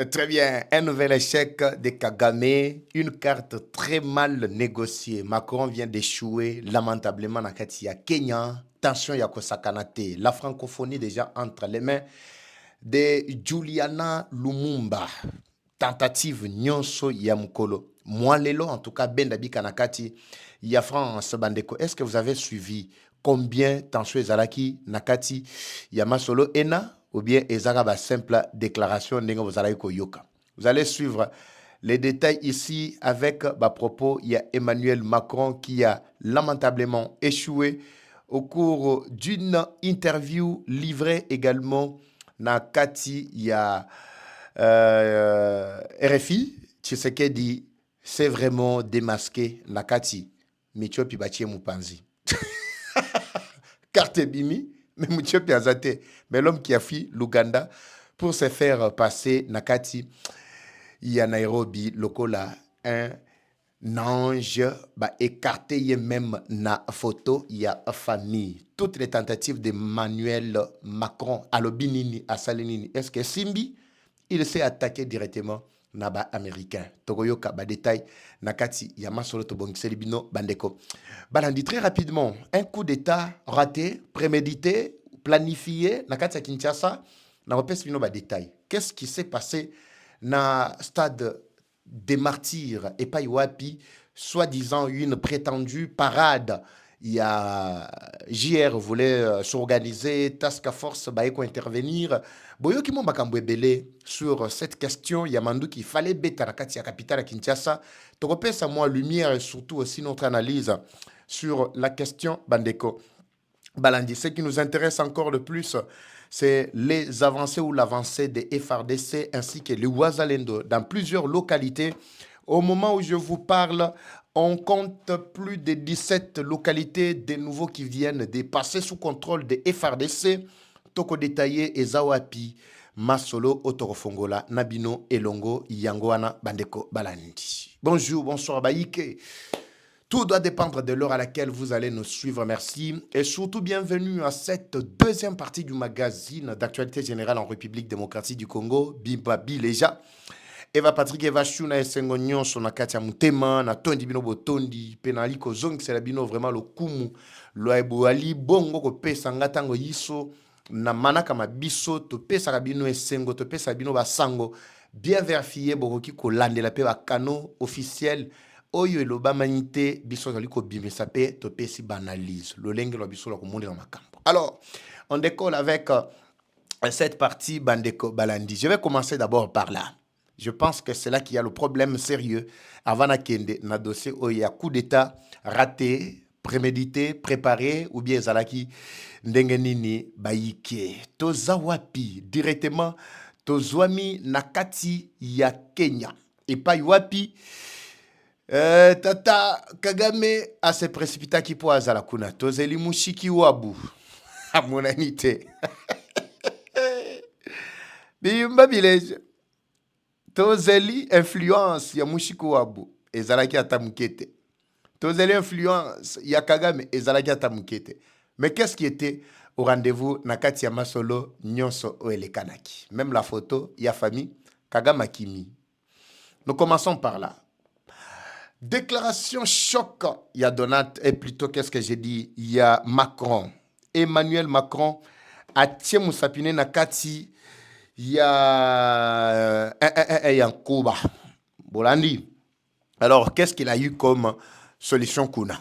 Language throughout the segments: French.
Très bien. Un nouvel échec de Kagame, une carte très mal négociée. Macron vient d'échouer lamentablement dans Katia Kenya. Tension yako sakanate. La francophonie déjà entre les mains de Juliana Lumumba. Tentative nyonso ya mukolo. Moi lelo en tout cas bendabi kanakati ya France bandeko. Est-ce que vous avez suivi combien tension ezalaki nakati ya masolo ena ou bien ezaka ba simple déclaration ndenge vous allez koyoka. Vous allez suivre les détails ici avec ma propos. Il y a Emmanuel Macron qui a lamentablement échoué au cours d'une interview livrée également na Kati. Il y a RFI. Tshisekedi c'est vraiment démasqué na Kati. Micho Pibachi Mupanzi. Carte Bimi. Mais Micho Piazate. Mais l'homme qui a fui l'Ouganda pour se faire passer Nakati. Il y a Nairobi, lokola, un ange, bah, écarté même na photo, il y a famille. Toutes les tentatives d'Emmanuel Macron à l'Obinini, à Salinini, est-ce que Simbi, il s'est attaqué directement naba américain. Togoyoka, ba détail, nakati, yamasolo tobongiseli bino, bandeko. Balandi très rapidement, un coup d'état raté, prémédité, planifié, nakati à Kinshasa, na repèse bino ba détail. Qu'est-ce qui s'est passé na stade des martyrs et pas Iwapi, soi-disant une prétendue parade. Il y a JR voulait s'organiser, Task Force Baeko intervenir. Boyo qui m'ont belé sur cette question, il y a Mandou qu'il fallait bêter la capitale à Kinshasa. Tu repères ça moi lumière et surtout aussi notre analyse sur la question Bandeko. Balandi, ce qui nous intéresse encore le plus, c'est les avancées ou l'avancée des FRDC ainsi que les Ouazalendo dans plusieurs localités. Au moment où je vous parle, on compte plus de 17 localités de nouveaux qui viennent de passer sous contrôle des FRDC. Toko détaillé Ezawapi, Masolo, Otorofongola, Nabino, Elongo, Yangoana, Bandeko, Balandi. Bonjour, bonsoir, Baïke. Tout doit dépendre de l'heure à laquelle vous allez nous suivre. Merci. Et surtout, bienvenue à cette deuxième partie du magazine d'actualité générale en République démocratique du Congo, Bibabi Leja. Eva Patrick Eva Shuna Esengo Nyonso na kati ya mutema na tondi bino botondi penali ko zongisela bino vraiment le kumu lo ali bongo ko pesa ngatango yiso na manaka mabiso to pesa bino esengo to pesa bino basango bien vérifié bokoki ko landela pe ba canaux officiels oyo eloba manite biso zali ko bimisa pe to pesi banalise lo lenge lo biso la ko monde na makambo. Alors on décolle avec cette partie bandeko balandi. Je vais commencer d'abord par là. Je pense que c'est là qu'il y a le problème sérieux. Avant Kende, na dossier où il y a coup d'état raté, prémédité, préparé, ou bien Zalaki, Ndengenini, Baïke. Tozawapi, directement, Tozwami Nakati ya Kenya. Et pas Wapi, Tata Kagame a se précipita qui pour Azalakuna. Tozeli Mushiki Wabu. À mon anité. Bimba village. Tozeli influence ya Mushiko Wabu ezalaki atamukete. Tozeli influence ya Kagame ezalaki atamukete. Mais qu'est-ce qui était au rendez-vous nakati ya masolo nyonso oelekanaki? Même la photo ya famille Kagame Kimi. Nous commençons par là. Déclaration choc, il y a Donat, et plutôt qu'est-ce que j'ai dit, il y a Macron. Emmanuel Macron a tia musapine nakati. Il y a un Kuba. Bolandi. Alors, qu'est-ce qu'il a eu comme solution Kuna?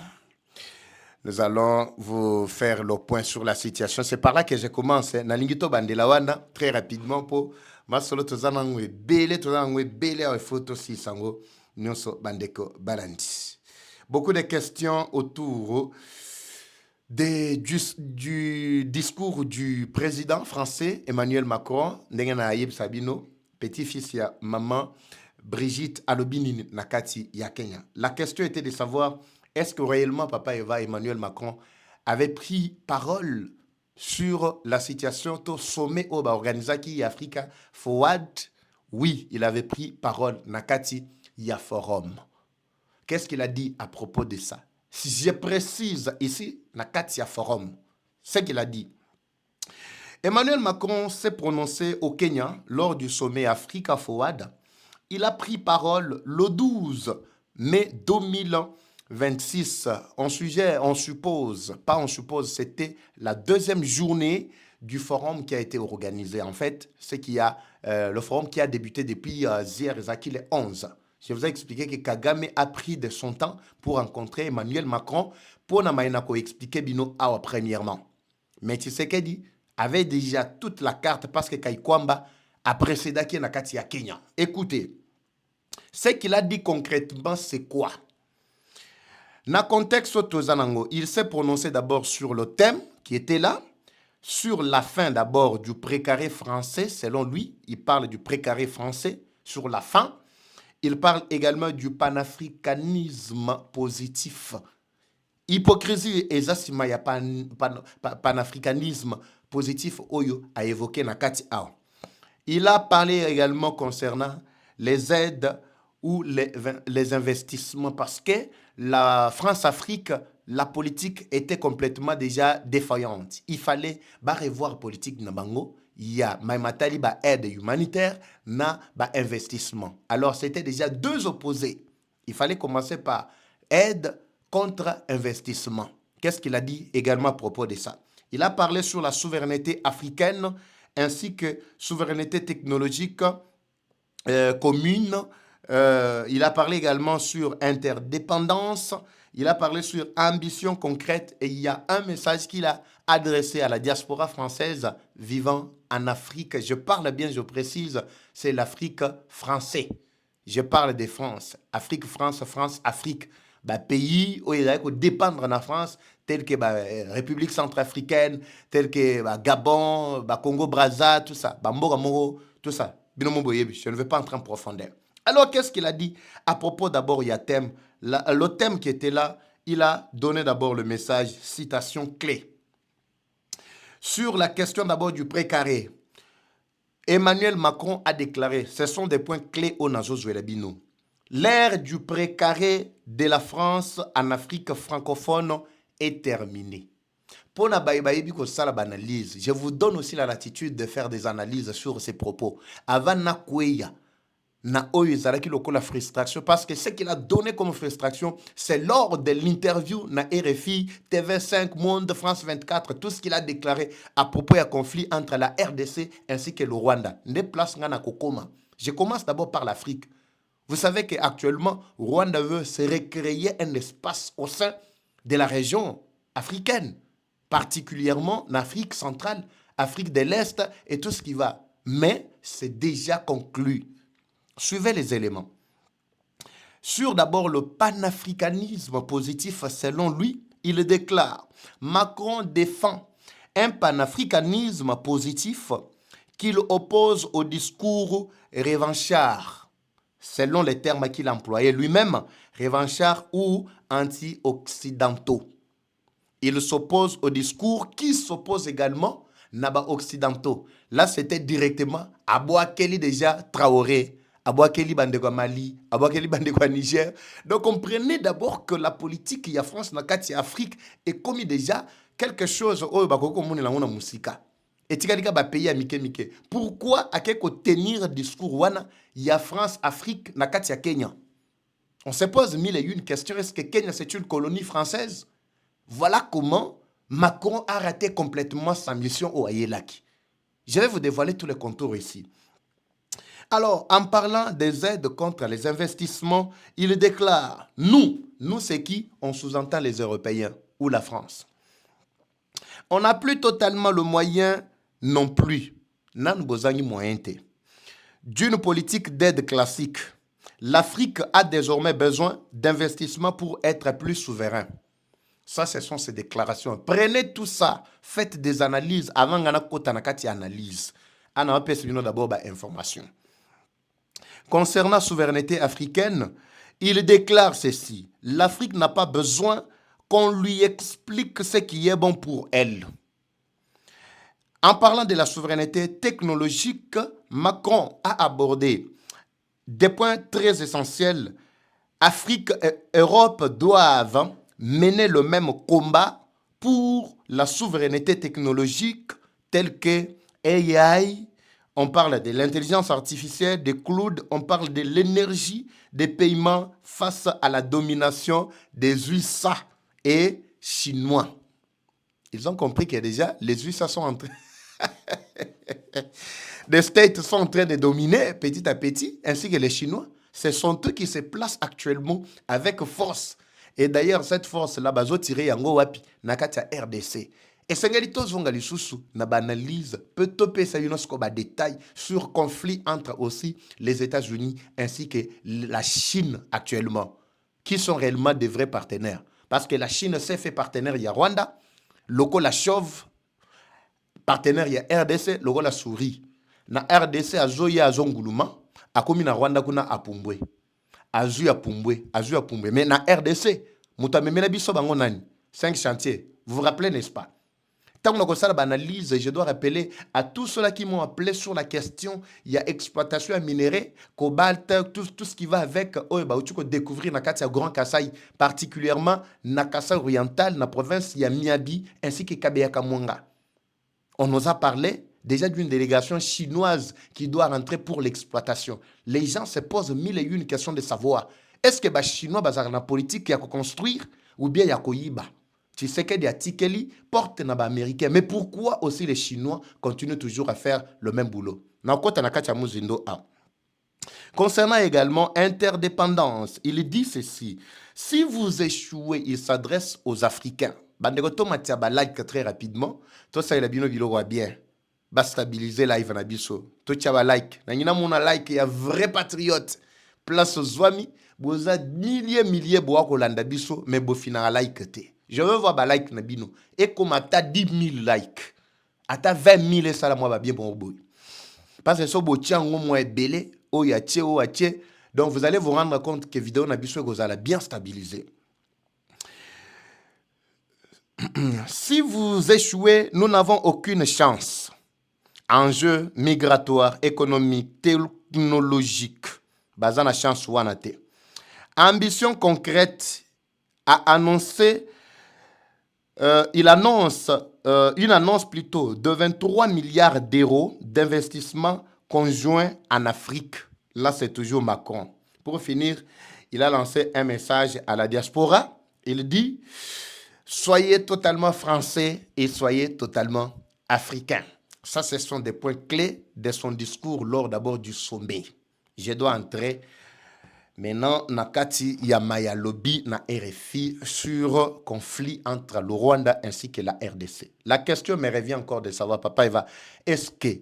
Nous allons vous faire le point sur la situation. C'est par là que je commence. Nalingito Bandelawana, très rapidement, pour Masolo Tozanangwe Bele, Tozanangwe Bele, photo si sango, Nyonso Bandeko Balandi. Beaucoup de questions autour du discours du président français Emmanuel Macron, Ndengen Sabino, petit-fils ya maman Brigitte Alobini Nakati ya Kenya. La question était de savoir est-ce que réellement Papa Eva Emmanuel Macron avait pris parole sur la situation au sommet au Organisaki Africa Forward. Oui, il avait pris parole Nakati ya Forum. Qu'est-ce qu'il a dit à propos de ça? Si je précise ici, na Katia Forum, ce qu'il a dit. Emmanuel Macron s'est prononcé au Kenya lors du sommet Africa Forward. Il a pris parole le 12 mai 2026. C'était la deuxième journée du forum qui a été organisé. En fait, le forum qui a débuté depuis hier, le 11. Je vous ai expliqué que Kagame a pris de son temps pour rencontrer Emmanuel Macron pour expliquer Bino Awa premièrement. Mais Tshisekedi avait déjà toute la carte parce que Kaikwamba a précédé qui na kati ya Kenya. Écoutez, ce qu'il a dit concrètement, c'est quoi? Dans le contexte Tozanango, il s'est prononcé d'abord sur le thème qui était là, sur la fin d'abord du précaré français, selon lui, il parle du précaré français, sur la fin. Il parle également du panafricanisme positif. Hypocrisie et zasima ya panafricanisme positif oyo a évoqué Nakati Ao. Il a parlé également concernant les aides ou les investissements parce que la France-Afrique, la politique était complètement déjà défaillante. Il fallait revoir politique Nabango. Il y a Maimatali aide humanitaire, na investissement. Alors c'était déjà deux opposés. Il fallait commencer par aide contre investissement. Qu'est-ce qu'il a dit également à propos de ça? Il a parlé sur la souveraineté africaine ainsi que souveraineté technologique commune. Il a parlé également sur interdépendance. Il a parlé sur ambition concrète et il y a un message qu'il a adressé à la diaspora française vivant en Afrique. Je parle bien, je précise, c'est l'Afrique française. Je parle de France. Afrique, France, France, Afrique. Pays où il faut dépendre de la France, tel que République centrafricaine, tel que Gabon, Congo-Brazza, tout ça. Tout ça. Je ne vais pas entrer en profondeur. Alors, qu'est-ce qu'il a dit à propos d'abord, il y a thème. Le thème qui était là, il a donné d'abord le message, citation clé. Sur la question d'abord du précaré, Emmanuel Macron a déclaré, ce sont des points clés au Nazo Zouelabino. L'ère du précaré de la France en Afrique francophone est terminée. Pour la analyse, je vous donne aussi la latitude de faire des analyses sur ces propos. Avant Nakweya, na oyezaraki la frustration parce que ce qu'il a donné comme frustration, c'est lors de l'interview na RFI, TV5, Monde, France 24, tout ce qu'il a déclaré à propos du conflit entre la RDC ainsi que le Rwanda. Je commence d'abord par l'Afrique. Vous savez qu'actuellement, Rwanda veut se recréer un espace au sein de la région africaine, particulièrement en Afrique centrale, Afrique de l'Est et tout ce qui va. Mais c'est déjà conclu. Suivez les éléments. Sur d'abord le panafricanisme positif, selon lui, il déclare « Macron défend un panafricanisme positif qu'il oppose au discours revanchard. » Selon les termes qu'il employait lui-même, revanchard ou anti-occidentaux. Il s'oppose au discours qui s'oppose également naba occidentaux. Là, c'était directement à Boakeli déjà Traoré, à Boakeli Bandekwa Mali, à Boakeli Bandekwa Niger. Donc, comprenez d'abord que la politique qui a France dans la Afrique est commis déjà quelque chose au Bakoko Mouna Musika. Et tu as pays à Mike. Pourquoi à quelque tenir discours wana ya France Afrique na katia Kenya? On se pose mille et une questions. Est-ce que Kenya c'est une colonie française? Voilà comment Macron a raté complètement sa mission au Ayelaki. Je vais vous dévoiler tous les contours ici. Alors, en parlant des aides contre les investissements, il déclare nous c'est qui? On sous-entend les Européens ou la France. On n'a plus totalement le moyen non plus, d'une politique d'aide classique. L'Afrique a désormais besoin d'investissements pour être plus souverain. Ça, ce sont ces déclarations. Prenez tout ça, faites des analyses avant de analyse. On a d'abord information. Concernant la souveraineté africaine, il déclare ceci. L'Afrique n'a pas besoin qu'on lui explique ce qui est bon pour elle. En parlant de la souveraineté technologique, Macron a abordé des points très essentiels. Afrique et Europe doivent mener le même combat pour la souveraineté technologique tels que AI, on parle de l'intelligence artificielle, des clouds, on parle de l'énergie des paiements face à la domination des USA et Chinois. Ils ont compris que déjà, les USA sont en train... les States sont en train de dominer petit à petit, ainsi que les Chinois. Ce sont eux qui se placent actuellement avec force. Et d'ailleurs, cette force-là, bazo tiré yango wapi, nakati ya RDC. Et sengeli tozonga lisusu na banalise peut topé ça ba détails sur conflit entre aussi les États-Unis ainsi que la Chine actuellement, qui sont réellement des vrais partenaires. Parce que la Chine s'est fait partenaire, il y a Rwanda, loko la chauve, partenaire, il y a RDC, loko la souris. Na RDC azoya azonguluma, akomi na Rwanda kuna apumbwe. Azu apumbwe. Mais na RDC, mutamemena biso bango nani 5 chantiers. Vous vous rappelez, n'est-ce pas? Tant qu'on a ça l'analyse, je dois rappeler à tous ceux-là qui m'ont appelé sur la question, il y a exploitation à minerais, cobalt, tout ce qui va avec, tu peux découvrir dans le Grand Kasaï, particulièrement dans le Kasaï oriental, dans la province, il y a Miabi, ainsi que Kabeya Kamwanga. On nous a parlé déjà d'une délégation chinoise qui doit rentrer pour l'exploitation. Les gens se posent mille et une questions de savoir, est-ce que les Chinois ont la politique qui a construire ou bien il y a Koyiba? Tu sais que des Tikeli portent les Américains. Mais pourquoi aussi les Chinois continuent toujours à faire le même boulot? Concernant également interdépendance, il dit ceci. Si vous échouez, il s'adresse aux Africains. Bandeko Matia like très rapidement. Tout ça, il a bien. Ba stabiliser live na biso. To tchaba like. Na nyina mona like ya vrai patriote. Place Zwami, boza milliers boa kolanda biso mais bo fina like te. Je veux voir ba like na bino. Et comme ata 10 000 likes. Ata 20 000 ça la moi va bien bon boy. Parce que so bo tiango mo ebele o ya tie o a tie. Donc vous allez vous rendre compte que vidéo na biso kozala bien stabilisé. Si vous échouez, nous n'avons aucune chance. Enjeux migratoires, économiques, technologiques. Bazana chance wanate. Ambition concrète a annoncé, il annonce une annonce plutôt de 23 milliards d'euros d'investissement conjoint en Afrique. Là, c'est toujours Macron. Pour finir, il a lancé un message à la diaspora. Il dit, soyez totalement français et soyez totalement africains. Ça, ce sont des points clés de son discours lors d'abord du sommet. Je dois entrer maintenant Nakati Yamaya Lobby na RFI sur conflit entre le Rwanda ainsi que la RDC. La question me revient encore de savoir, Papa Eva, est-ce que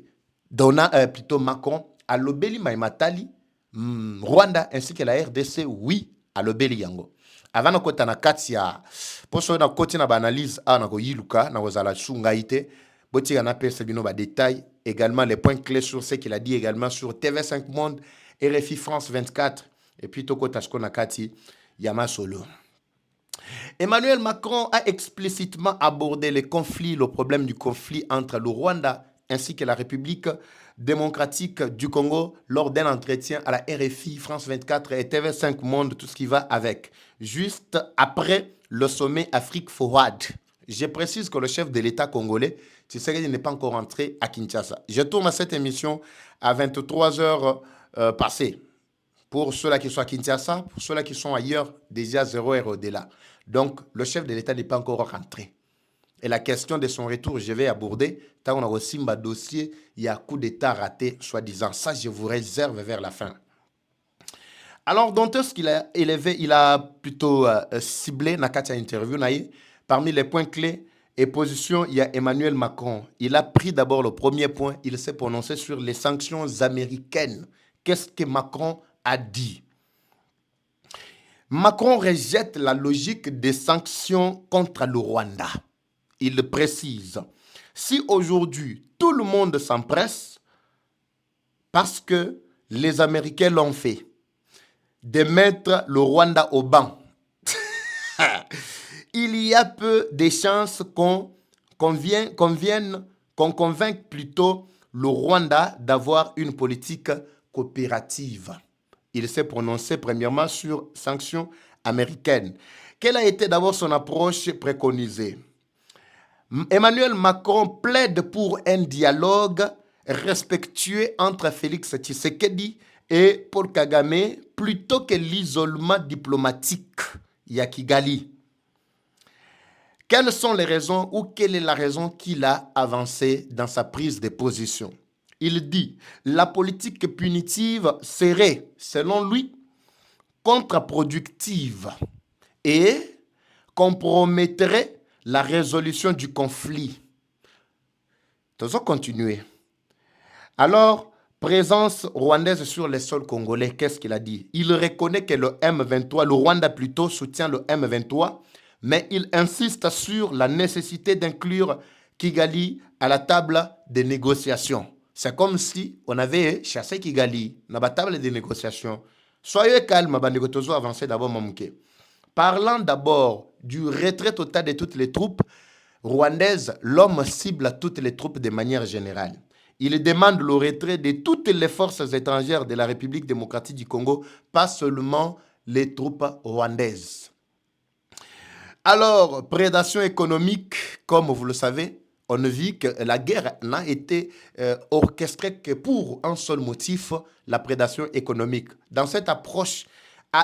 plutôt Macron a lobeli Maimatali, Rwanda ainsi que la RDC, oui, a lobeli yango. Avant de kota Nakati ya, pour ce na koti na banalise a na yiluka na wazala sungaite. Botti en appelle ce ba détail. Également les points clés sur ce qu'il a dit également sur TV5 Monde, RFI France 24 et puis Toko Tashko Nakati Yama Solo. Emmanuel Macron a explicitement abordé le problème du conflit entre le Rwanda ainsi que la République démocratique du Congo lors d'un entretien à la RFI France 24 et TV5 Monde, tout ce qui va avec. Juste après le sommet Afrique Forward. Je précise que le chef de l'État congolais, tu sais qu'il n'est pas encore rentré à Kinshasa. Je tourne à cette émission à 23 heures passées. Pour ceux-là qui sont à Kinshasa, pour ceux-là qui sont ailleurs, déjà 0 heure au-delà. Donc, le chef de l'État n'est pas encore rentré. Et la question de son retour, je vais aborder. Tant on a aussi un dossier, il y a un coup d'État raté, soi-disant. Ça, je vous réserve vers la fin. Alors, dans tout ce qu'il a élevé, il a plutôt ciblé, Nakati a interview, parmi les points clés et positions, il y a Emmanuel Macron. Il a pris d'abord le premier point, il s'est prononcé sur les sanctions américaines. Qu'est-ce que Macron a dit? Macron rejette la logique des sanctions contre le Rwanda. Il précise, si aujourd'hui tout le monde s'empresse, parce que les Américains l'ont fait, de mettre le Rwanda au banc, il y a peu de chances qu'on convainque plutôt le Rwanda d'avoir une politique coopérative. Il s'est prononcé premièrement sur sanctions américaines. Quelle a été d'abord son approche préconisée? Emmanuel Macron plaide pour un dialogue respectueux entre Félix Tshisekedi et Paul Kagame plutôt que l'isolement diplomatique ya Kigali. Quelles sont les raisons ou quelle est la raison qu'il a avancée dans sa prise de position? Il dit la politique punitive serait, selon lui, contre-productive et compromettrait la résolution du conflit. Nous allons continuer. Alors, présence rwandaise sur les sols congolais, qu'est-ce qu'il a dit? Il reconnaît que le M23, le Rwanda plutôt, soutient le M23, mais il insiste sur la nécessité d'inclure Kigali à la table des négociations. C'est comme si on avait chassé Kigali dans la table des négociations. Soyez calme, Bandeko avancez d'abord, Mamouké. Parlant d'abord du retrait total de toutes les troupes rwandaises, l'homme cible toutes les troupes de manière générale. Il demande le retrait de toutes les forces étrangères de la République démocratique du Congo, pas seulement les troupes rwandaises. Alors, prédation économique, comme vous le savez, on a vu que la guerre n'a été orchestrée que pour un seul motif, la prédation économique. Dans cette approche,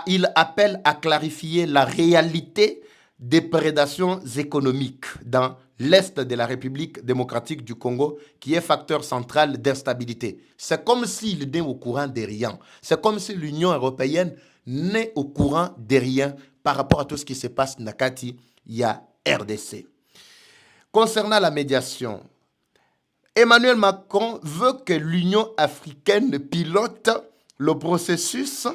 il appelle à clarifier la réalité des prédations économiques dans l'Est de la République démocratique du Congo, qui est facteur central d'instabilité. C'est comme s'il n'est au courant de rien. C'est comme si l'Union européenne n'est au courant de rien par rapport à tout ce qui se passe dans Nakati, il y a RDC. Concernant la médiation, Emmanuel Macron veut que l'Union africaine pilote le processus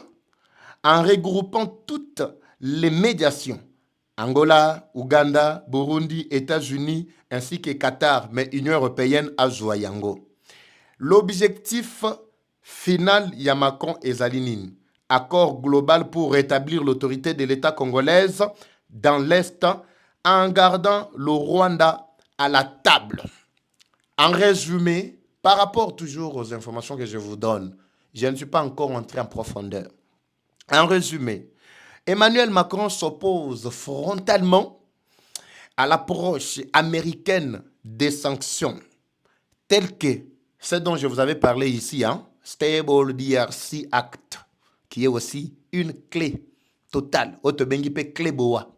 en regroupant toutes les médiations. Angola, Ouganda, Burundi, États-Unis, ainsi que Qatar, mais Union européenne à Joyango. L'objectif final, il y a Macron et Zalinine. Accord global pour rétablir l'autorité de l'État congolaise dans l'Est en gardant le Rwanda à la table. En résumé, par rapport toujours aux informations que je vous donne, je ne suis pas encore entré en profondeur. En résumé, Emmanuel Macron s'oppose frontalement à l'approche américaine des sanctions, telles que ce dont je vous avais parlé ici, Stable DRC Act, qui est aussi une clé totale. Clé Boa.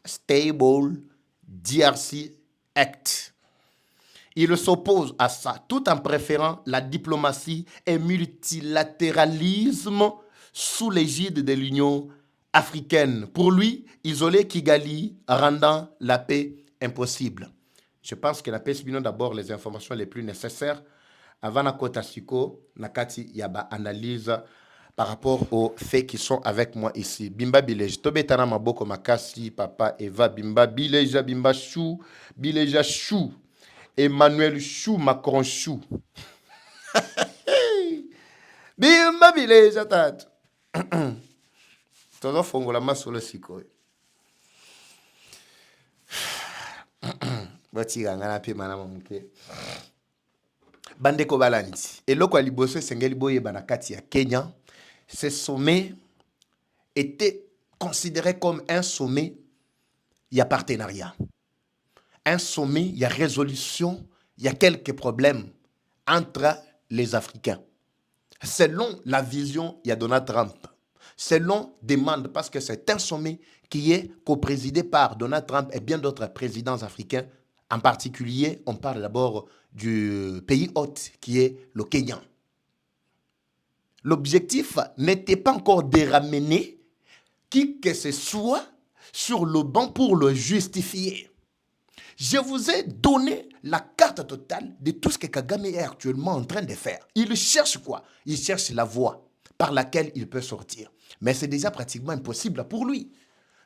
Stable DRC Act. Il s'oppose à ça, tout en préférant la diplomatie et multilatéralisme sous l'égide de l'Union africaine. Pour lui, isoler Kigali rendant la paix impossible. Je pense que la paix, c'est d'abord les informations les plus nécessaires. Avant la Kota Siko, Nakati Yaba analyse par rapport aux faits qui sont avec moi ici. Bimba Bileja, Tobetana Maboko Makasi, Papa Eva, Bimba Bileja, Bimba Chou, Bileja Chou, Emmanuel Chou, Macron Chou. Bimba Bileja, Tatu. Todo fongola masolo siko. Batiga ngana pe mana mamuke. Bandeko balandi. Eloko aliboso sengeli boye banakati ya Kenya. Ce sommet était considéré comme un sommet, il y a partenariat. Un sommet, il y a résolution, il y a quelques problèmes entre les Africains. Selon la vision, il y a Donald Trump. Selon demande, parce que c'est un sommet qui est co-présidé par Donald Trump et bien d'autres présidents africains. En particulier, on parle d'abord du pays hôte qui est le Kenya. L'objectif n'était pas encore de ramener qui que ce soit sur le banc pour le justifier. Je vous ai donné la carte totale de tout ce que Kagame est actuellement en train de faire. Il cherche quoi? Il cherche la voie par laquelle il peut sortir. Mais c'est déjà pratiquement impossible pour lui.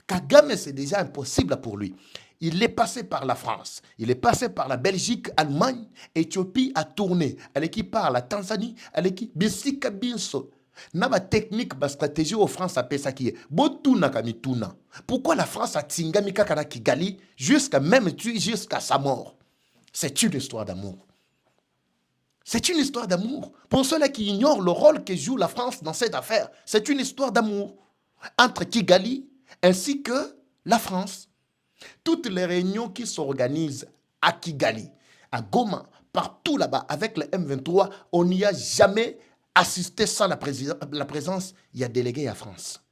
Kagame, c'est déjà impossible pour lui. Il est passé par la France, il est passé par la Belgique, Allemagne, Éthiopie a tourné. Elle qui parle la Tanzanie, elle qui bisika binso. Naba technique, ba stratégie aux France a ça qui est. Botuna kamituna. Pourquoi la France a tingami kakana Kigali jusqu'à même tuer jusqu'à sa mort? C'est une histoire d'amour. C'est une histoire d'amour. Pour ceux-là qui ignorent le rôle que joue la France dans cette affaire, c'est une histoire d'amour entre Kigali ainsi que la France. Toutes les réunions qui s'organisent à Kigali, à Goma, partout là-bas, avec le M23, on n'y a jamais assisté sans la présence, il y a délégué à France.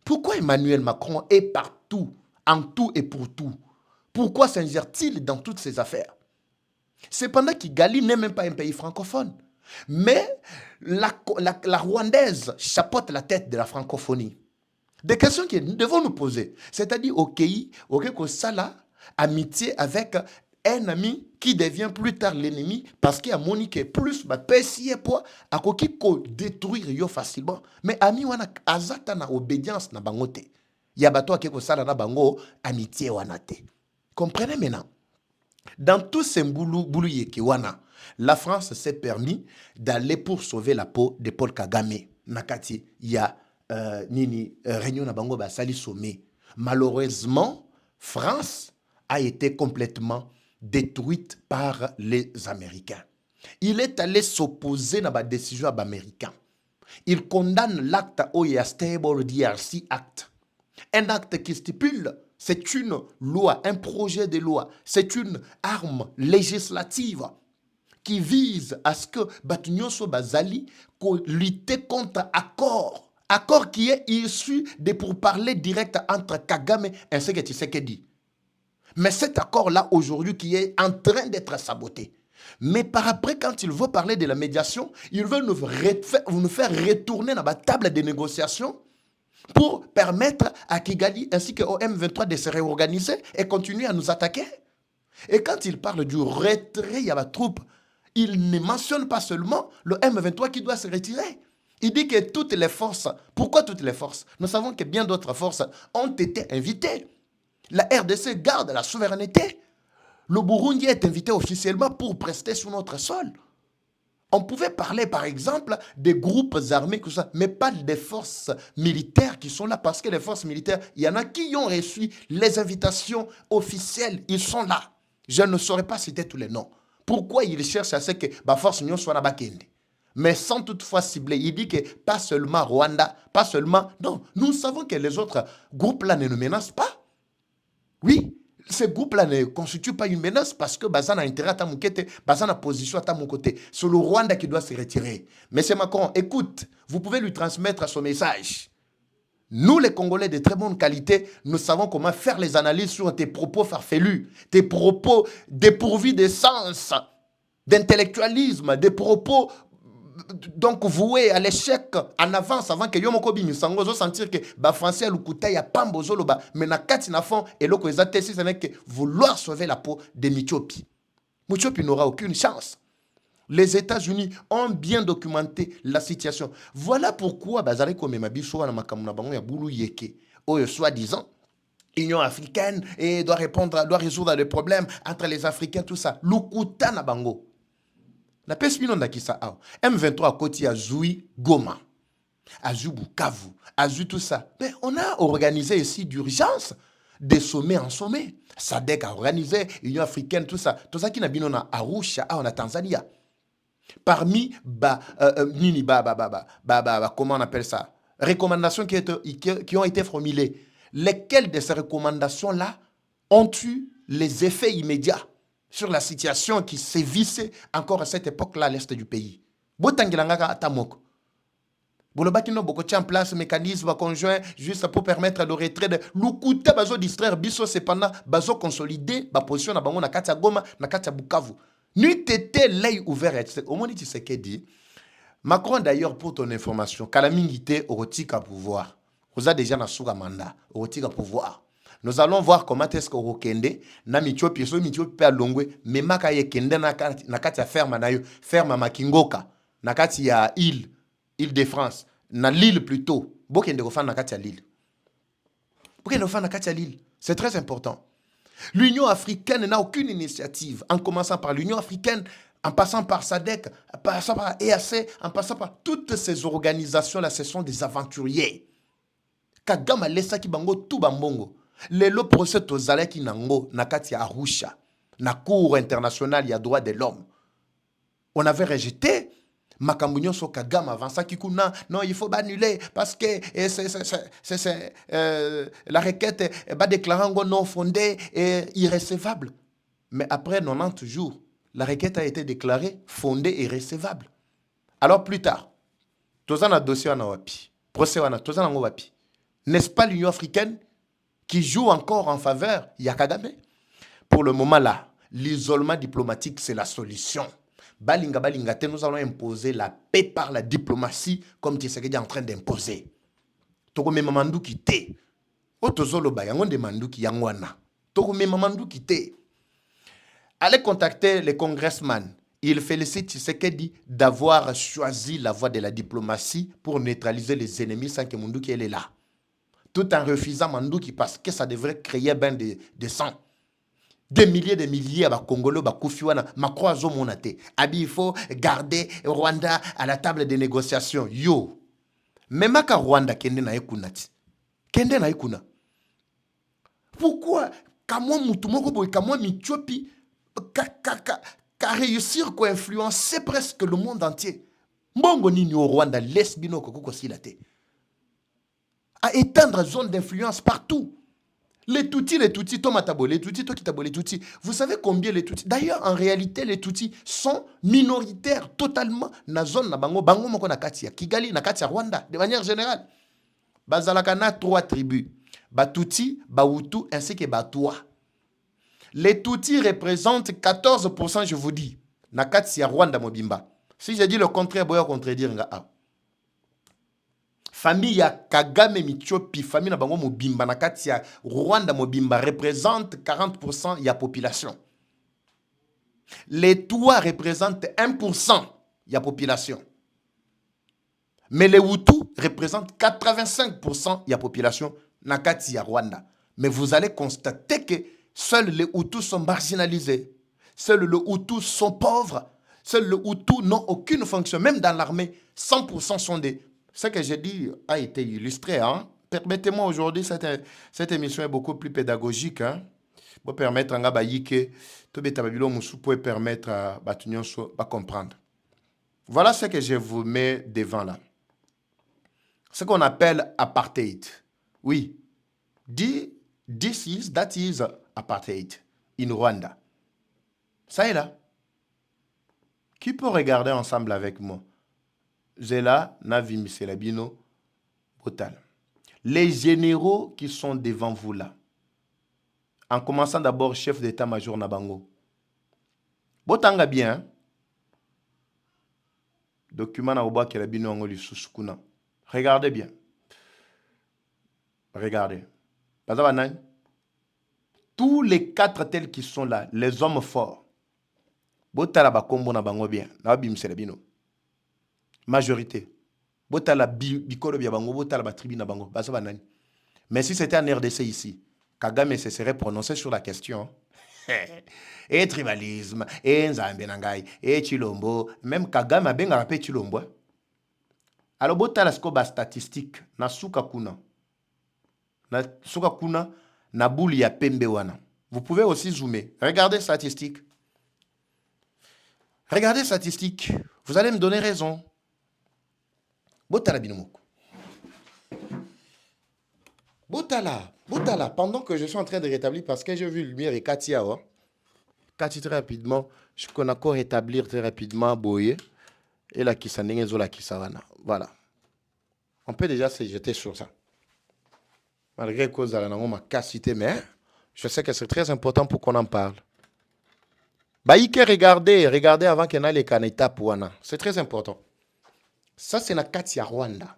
Pourquoi Emmanuel Macron est partout, en tout et pour tout? Pourquoi s'ingère-t-il dans toutes ces affaires? Cependant, Kigali n'est même pas un pays francophone. Mais la Rwandaise chapeaute la tête de la francophonie. Des questions que nous devons nous poser. C'est-à-dire, ok, que ça là, amitié avec un ami qui devient plus tard l'ennemi parce qu'il y a Monique plus, pesier pour à qui détruire yo facilement. Mais ami wana azata na obédience na bangote. Il y a bato qui ko sala na bango amitié wana te. Comprenez maintenant. Dans tous ces boulou wana, la France s'est permis d'aller pour sauver la peau de Paul Kagame. Nakati, il y a réunion na bango basali sommet. Malheureusement, France a été complètement détruite par les Américains. Il est allé s'opposer à la décision américaine. Il condamne l'acte Oya Stable DRC Act. Un acte qui stipule, c'est une loi, un projet de loi, c'est une arme législative qui vise à ce que Batunyoso Bazali lutte contre accord qui est issu de pourparlers directs entre Kagame et ce que Tshisekedi. Mais cet accord-là, aujourd'hui, qui est en train d'être saboté. Mais par après, quand il veut parler de la médiation, il veut nous faire retourner dans la table de négociation pour permettre à Kigali ainsi qu'au M23 de se réorganiser et continuer à nous attaquer. Et quand il parle du retrait, il y a la troupe, il ne mentionne pas seulement le M23 qui doit se retirer. Il dit que toutes les forces, pourquoi toutes les forces? Nous savons que bien d'autres forces ont été invitées. La RDC garde la souveraineté. Le Burundi est invité officiellement pour prester sur notre sol. On pouvait parler, par exemple, des groupes armés, mais pas des forces militaires qui sont là, parce que les forces militaires, il y en a qui ont reçu les invitations officielles. Ils sont là. Je ne saurais pas citer tous les noms. Pourquoi ils cherchent à ce que la force union soit là-bas? Mais sans toutefois cibler. Il dit que pas seulement Rwanda, pas seulement... Non, nous savons que les autres groupes-là ne nous menacent pas. Oui, ces groupes-là ne constituent pas une menace parce que Bazan a intérêt à ta moukete, Bazan a position à ta mon côté. C'est le Rwanda qui doit se retirer. Monsieur Macron, écoute, vous pouvez lui transmettre son message. Nous, les Congolais de très bonne qualité, nous savons comment faire les analyses sur tes propos farfelus, tes propos dépourvus de sens, d'intellectualisme, des propos donc voué à l'échec en avance avant que Yomoko Bimisango zo sentir que ba français lukuta ya pambo zoloba mais na kati na fond et loko ezate si ce n'est que vouloir sauver la peau de Mitiopi. Mitiopi n'aura aucune chance. Les États-Unis ont bien documenté la situation. Voilà pourquoi bazari comme mabiso na makamuna bango ya bulu yeke oyo soi-disant Union africaine et doit résoudre les problèmes entre les Africains tout ça. Lukuta na bango. La peste minon d'Akissa M23 à côté à Zoui Goma, à Bukavu, à tout ça. Mais on a organisé ici d'urgence des sommets en sommet. SADC a organisé, Union africaine, tout ça. Tout ça qui n'a bien on a Arusha, on a Tanzanie. Parmi, comment on appelle ça? Recommandations qui ont été formulées. Lesquelles de ces recommandations-là ont eu les effets immédiats sur la situation qui sévissait encore à cette époque-là à l'est du pays. Botangilangaka atamoko. Bolobakino bokotia en place mécanisme conjoint juste pour permettre le retrait de l'ukuta bazo distraire biso cependant bazo consolider ba position na bango na katia Goma na katia Bukavu. Nuit était l'œil ouvert. Au moins tu sais qu'est dit. Macron d'ailleurs pour ton information, kalamingité otika pouvoir. Vous avez déjà na suga mandat otika pouvoir. Nous allons voir comment est-ce qu'on kende na Mitiopi so Mitiopi a longwe mais maka ye kende na kati ya ferme na yo ferme Makingoka na kati ya Île-de-France na Lille plutôt bokende ko fa na kati ya Lille. Bokende ko fa na kati ya Lille. C'est très important. L'Union africaine n'a aucune initiative en commençant par l'Union africaine, en passant par SADC, en passant par EAC, en passant par toutes ces organisations là, ce sont des aventuriers. Kagame lesa ki bango tout bambongo. Le procès tozalaki nango nakati ya Arusha, na cour internationale ya droit de l'homme. On avait rejeté, Makambunyo so Kagame avança Kikuna. Non, il faut annuler parce que la requête est déclarée non fondée et irrécevable. Mais après 90 jours, la requête a été déclarée fondée et recevable. Alors plus tard, Tozana dossier wana wapi, procès wana Tozana ngo wapi. N'est-ce pas l'Union africaine qui joue encore en faveur ya Kagame? Pour le moment là, l'isolement diplomatique c'est la solution. Balinga balinga te, nous allons imposer la paix par la diplomatie comme Tshisekedi est en train d'imposer. Toko me mamandu ki te. Otozolo ba yango de manduki yangwana. Toko me mamandu ki te. Allez contacter les congressmen. Il félicite Tshisekedi d'avoir choisi la voie de la diplomatie pour neutraliser les ennemis sans que Manduki elle est là. Tout en refusant Manduki parce que ça devrait créer ben de sang. Des milliers de milliers de Congolais, de Koufiwana, Makroazo Monate. Abi, il faut garder Rwanda à la table de négociation. Yo. Même à Rwanda, Kende na ekunati. Kende na ekuna. Pourquoi? Kamwa Moutoumoko boy, kamwa Michopi, qu'à réussir à influencer presque le monde entier. Mbongo nini au Rwanda, lesbino kokoko silate. À étendre la zone d'influence partout. Les Tutsis, Tomatabo, les Tutsis, Tokitabo, les Tutsis. Vous savez combien les Tutsis? D'ailleurs, en réalité, les Tutsis sont minoritaires totalement dans la zone Bango moko na Katia, Kigali, na Katia, Rwanda, de manière générale. Bazalakana 3 tribus. Batuti, Bahutu, ainsi que Batoua. Les Tutsis représentent 14%, je vous dis. Na Katia, Rwanda, Mobimba. Si j'ai dit le contraire, boya contredire nga. Famille ya Kagame Michopi, famille na bango Mobimba, na Katia, Rwanda Mobimba représente 40% de la population. Les Toua représentent 1% de la population. Mais les Hutus représentent 85% de la population na Katia, Rwanda. Mais vous allez constater que seuls les Hutus sont marginalisés. Seuls les Hutus sont pauvres. Seuls les Hutus n'ont aucune fonction. Même dans l'armée, 100% sont des... Ce que j'ai dit a été illustré. Hein? Permettez-moi aujourd'hui, cette émission est beaucoup plus pédagogique. Hein? Pour permettre à que tout le peut permettre à Batunion de comprendre. Voilà ce que je vous mets devant là. Ce qu'on appelle apartheid. Oui. That is apartheid in Rwanda. Ça est là. Qui peut regarder ensemble avec moi? Zela, Navi, Miselabino, Botal. Les généraux qui sont devant vous là, en commençant d'abord chef d'état-major Nabango. Botanga bien. Hein? Document na oba kelabino angoli susukuna. Regardez bien. Regardez. Tous les 4 tels qui sont là, les hommes forts. Botala bakombo na bango bien. Nabi Miselabino. Majorité. Botala bikolo bia bango, botala ba tribu na bango. Basa banani. Mais si c'était en RDC ici, Kagame se serait prononcé sur la question. Et tribalisme, et Nzambe Nangai, et Chilombo, même Kagame a bien rappelé Chilombo. Alors botala sko ba statistique na suka kuna. Na suka kuna na bouli ya pembe wana. Vous pouvez aussi zoomer. Regardez statistiques. Regardez statistiques. Vous allez me donner raison. Botala binomoko. Botala, pendant que je suis en train de rétablir, parce que j'ai vu Lumière et Katia, Katia très rapidement, je connais encore rétablir très rapidement Boye et la Kisanengezo la Kisawana. Voilà. On peut déjà se jeter sur ça. Malgré que la ma cassité, mais je sais que c'est très important pour qu'on en parle. Baïke, regardez avant qu'il y ait les caneta pour Anna. C'est très important. Ça, c'est la Katia Rwanda.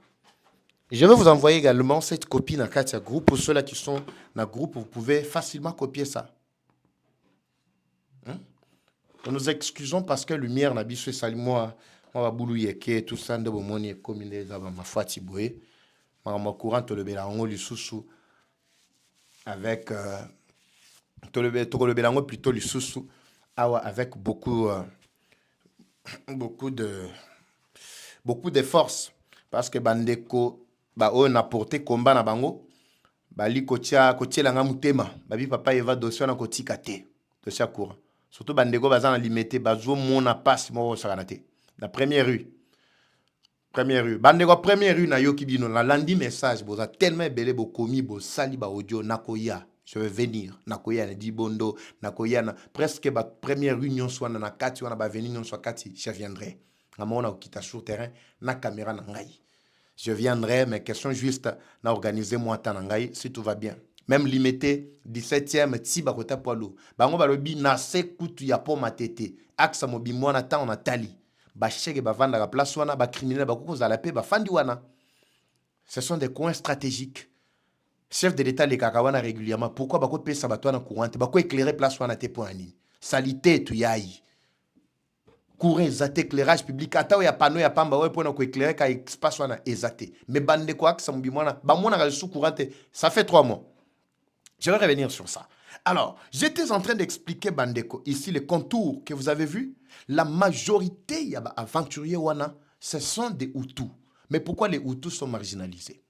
Je vais vous envoyer également cette copie dans Katia Group. Pour ceux-là qui sont dans le groupe, vous pouvez facilement copier ça. Hein? Nous nous excusons parce que Lumière n'a pas sali moi va boulouyer que tout ça de bomoni comme des ma fati boé. Ma courant to le belango lisusu avec to le belango plutôt lisusu avec beaucoup de force parce que bandeko on a porté combat na bango bali kotia la ngamutema babi papa eva dossier na kotika te dossier courant surtout bandeko bazana limité bazo mona passe mo sakanate la première rue Première rue. Bandeko première rue na yo kibino. La lundi message. Boza tellement belé bo komi bo sali ba audio nakoya. Je vais venir. Nakoya na Dibondo. Nakoya na presque ba première réunion soit na kati wana ba venir soit kati. Je viendrai. Amona okita sur terrain na caméra na ngai. Je viendrai, mais question juste na organiser moi ta na ngai si tout va bien. Même limité 17e tiba kota poalo. Bango balobi na se kutu ya po matete. Aksa mobi mwana ta on a tali. Ba chege ba vanda la place wana ba criminel ba koko za la paix ba fandi wana. Ce sont des coins stratégiques. Chef de l'État les kakawana régulièrement. Pourquoi bako pesa ba toana courante? Bako éclairer place wana te po ani. Salité tu yayi. Courant ezate éclairage public ata ya panneau ya pamba ouais pour ko éclairer ka espace wana ezate. Mais bande ko aksa mobi mwana ba mwana ga sous courante. Ça fait 3 mois. Je vais revenir sur ça. Alors, j'étais en train d'expliquer, Bandeko, ici les contours que vous avez vus. La majorité y a aventuriers wana, ce sont des Hutus. Mais pourquoi les Hutus sont marginalisés?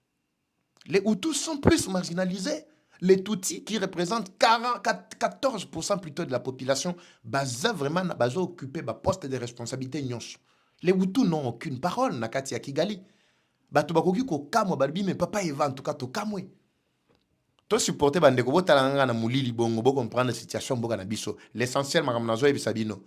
Les Hutus sont plus marginalisés. Les Tutsis, qui représentent 14% plutôt de la population, baza vraiment baza occupé ba poste de responsabilité nyonso. Les Hutus n'ont aucune parole nakati ya Kigali. Bato bakoki ko kamwa balbi mais papa Eva en tout cas to kamwe. To supporter bandeko botalanga na mulili bongo bo comprendre la situation boka na biso. L'essentiel makamnazo e bisabino.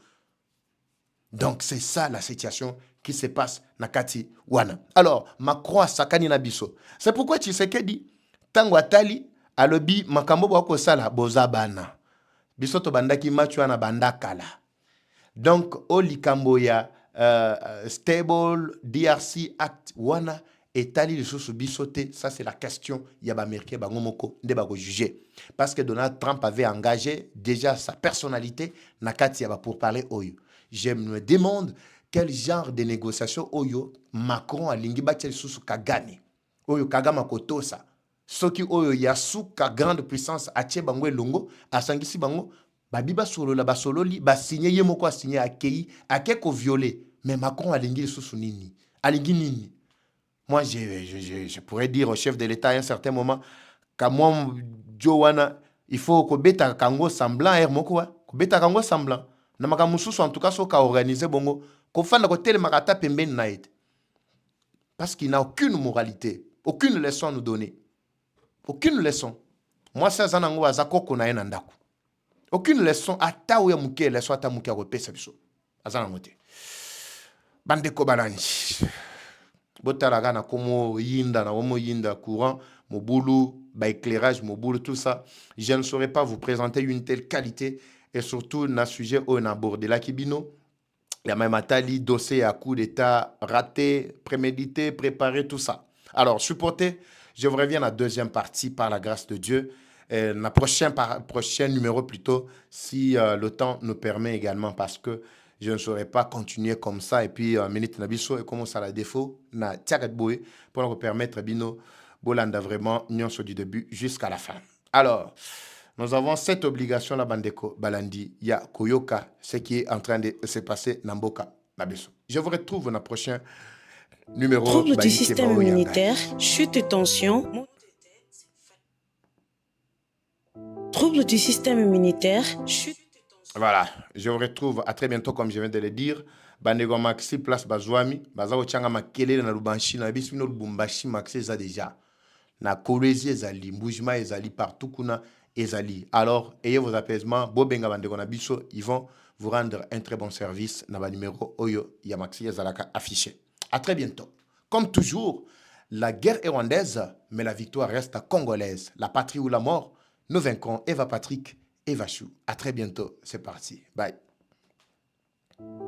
Donc c'est ça la situation qui se passe na kati wana. Alors, Macron a sakani na biso. C'est pourquoi Tshisekedi tango atali alobi makambo bako sala bozabana. Biso to bandaki machu na bandakala. Donc o likambo ya stable DRC Act wana etali lisusu bisote, ça c'est la question yaba américain bango moko nde bako juger parce que Donald Trump avait engagé déjà sa personnalité na kati yaba pour parler oyo. Je me demande quel genre de négociation oyo Macron alingi batia lisusu kagane oyo kagama kotosa soki oyo yasuka grande puissance atie bango elongo asangisi bango babiba solo la basololi ba signer ye moko a signer akei akeko violer mais Macron alingi lisusu nini alingi nini. Moi, je pourrais dire au chef de l'État à un certain moment qu'à moi, Joanna, il faut que beta kango semblant er moko ko beta kango semblant. Na makamususu en tout cas so ka organiser bongo ko fanda ko tele makata pembeni na ete. Parce qu'il n'a aucune moralité, aucune leçon à nous donner. Aucune leçon. Moi ça zanango azako kona ena ndako. Aucune leçon ata ou ya muke leçon ata muke ko pesa biso. Azanango te. Bande ko banani. Botalaga na komo yinda na homo yinda courant mobulu ba éclairage mobulu tout ça, je ne saurais pas vous présenter une telle qualité et surtout na sujet on abordé la kibino la même atali dossier à coup d'état raté prémédité préparé tout ça. Alors supporter, je vous reviens à la deuxième partie par la grâce de Dieu. La prochain numéro plutôt si le temps nous permet également parce que je ne saurais pas continuer comme ça et puis minute nabiso et commence à la défaut na tiagat boy pour nous permettre bino bolanda vraiment nyonso du début jusqu'à la fin. Alors, nous avons cette obligation la bandeko balandi ya koyoka ce qui est en train de se passer namboka nabiso. Je vous retrouve dans le prochain numéro. Trouble du système immunitaire, chute de tension. Trouble du système immunitaire, chute. Voilà, je vous retrouve à très bientôt comme je viens de le dire. Bandego Maxi place Bazwami, Bazao Changa Makele na Lubanchi na Bisino Lubumbashi Maxi za déjà. Na Kolezi ezali, Mbujima ezali partout kuna ezali. Alors, ayez vos apaisements, Bobenga Bandego na Biso, ils vont vous rendre un très bon service na ba numéro Oyo ya Maxi ezalaka affiché. À très bientôt. Comme toujours, la guerre est rwandaise, mais la victoire reste congolaise. La patrie ou la mort, nous vaincrons. Eva Patrick. Eva Chou. À très bientôt. C'est parti. Bye.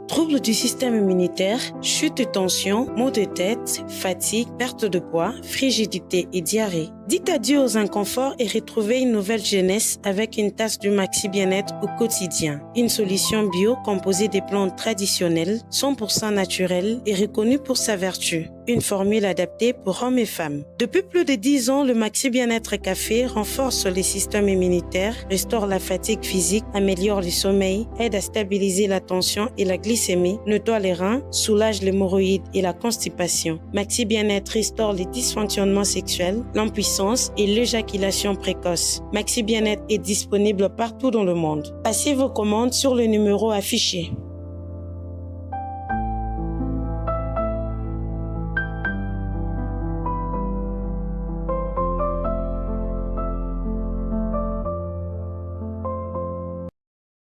Troubles du système immunitaire, chute de tension, maux de tête, fatigue, perte de poids, frigidité et diarrhée. Dites adieu aux inconforts et retrouvez une nouvelle jeunesse avec une tasse du Maxi Bien-être au quotidien. Une solution bio composée des plantes traditionnelles, 100% naturelles et reconnue pour sa vertu. Une formule adaptée pour hommes et femmes. Depuis plus de 10 ans, le Maxi Bien-être Café renforce les systèmes immunitaires, restaure la fatigue physique, améliore le sommeil, aide à stabiliser la tension et la glycémie, nettoie les reins, soulage l'hémorroïde et la constipation. Maxi Bien-être restaure les dysfonctionnements sexuels, l'impuissance et l'éjaculation précoce. Maxi Bien-être est disponible partout dans le monde. Passez vos commandes sur le numéro affiché.